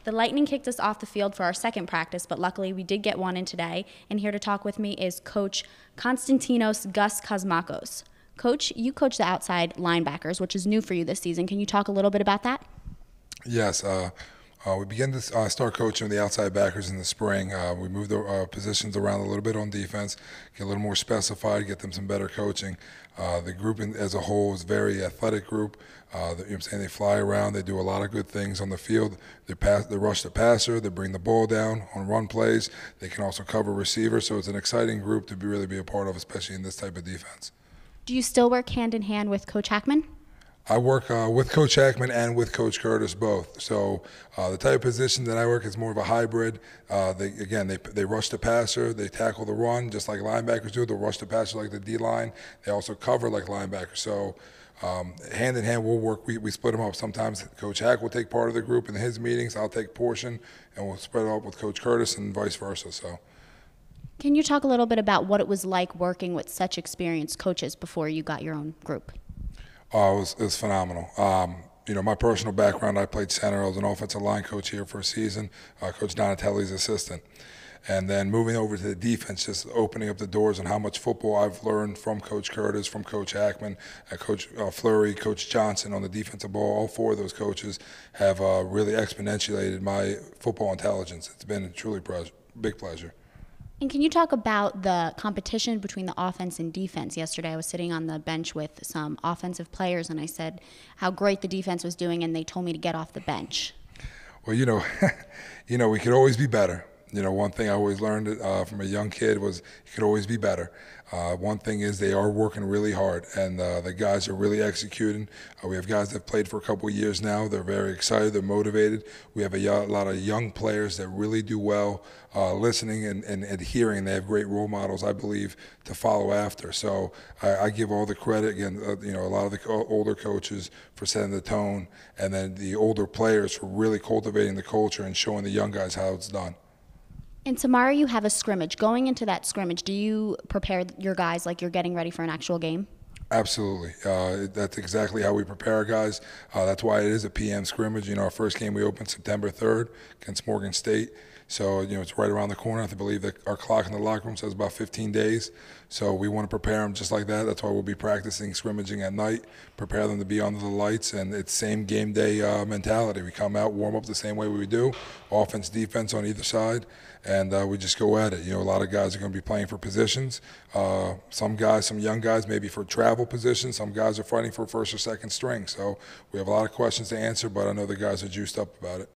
The Lightning kicked us off the field for our second practice, but luckily we did get one in today. And here to talk with me is Coach Konstantinos Gus Kosmakos. Coach, you coach the outside linebackers, which is new for you this season. Can you talk a little bit about that? Yes. We began to start coaching the outside backers in the spring. We moved the positions around a little bit on defense, get a little more specified, get them some better coaching. The group as a whole is a very athletic group. You know what I'm saying? They fly around. They do a lot of good things on the field. They rush the passer. They bring the ball down on run plays. They can also cover receivers. So it's an exciting group to really be a part of, especially in this type of defense. Do you still work hand in hand with Coach Hackman? I work with Coach Hackman and with Coach Curtis both. So the type of position that I work is more of a hybrid. They rush the passer, they tackle the run just like linebackers do. They'll rush the passer like the D-line. They also cover like linebackers. So hand in hand we'll work. We split them up. Sometimes Coach Hack will take part of the group in his meetings. I'll take portion, and we'll spread it up with Coach Curtis and vice versa. So. Can you talk a little bit about what it was like working with such experienced coaches before you got your own group? It was phenomenal. You know, my personal background, I played center. I was an offensive line coach here for a season, Coach Donatelli's assistant. And then moving over to the defense, just opening up the doors on how much football I've learned from Coach Curtis, from Coach Hackman, Coach Fleury, Coach Johnson on the defensive ball. All four of those coaches have really exponentiated my football intelligence. It's been a truly big pleasure. And can you talk about the competition between the offense and defense? Yesterday I was sitting on the bench with some offensive players, and I said how great the defense was doing, and they told me to get off the bench. Well, you know, we could always be better. You know, one thing I always learned from a young kid was you could always be better. One thing is they are working really hard, and the guys are really executing. We have guys that have played for a couple of years now. They're very excited. They're motivated. We have a lot of young players that really do well listening and adhering. They have great role models, I believe, to follow after. So I give all the credit, again, you know, a lot of the older coaches for setting the tone, and then the older players for really cultivating the culture and showing the young guys how it's done. And tomorrow you have a scrimmage. Going into that scrimmage, do you prepare your guys like you're getting ready for an actual game? Absolutely. That's exactly how we prepare our guys. That's why it is a PM scrimmage. You know, our first game we opened September 3rd against Morgan State. So, you know, it's right around the corner. I believe that our clock in the locker room says about 15 days. So we want to prepare them just like that. That's why we'll be practicing scrimmaging at night, prepare them to be under the lights, and it's same game day mentality. We come out, warm up the same way we do, offense, defense on either side, and we just go at it. You know, a lot of guys are going to be playing for positions. Some guys, some young guys, maybe for travel positions. Some guys are fighting for first or second string. So we have a lot of questions to answer, but I know the guys are juiced up about it.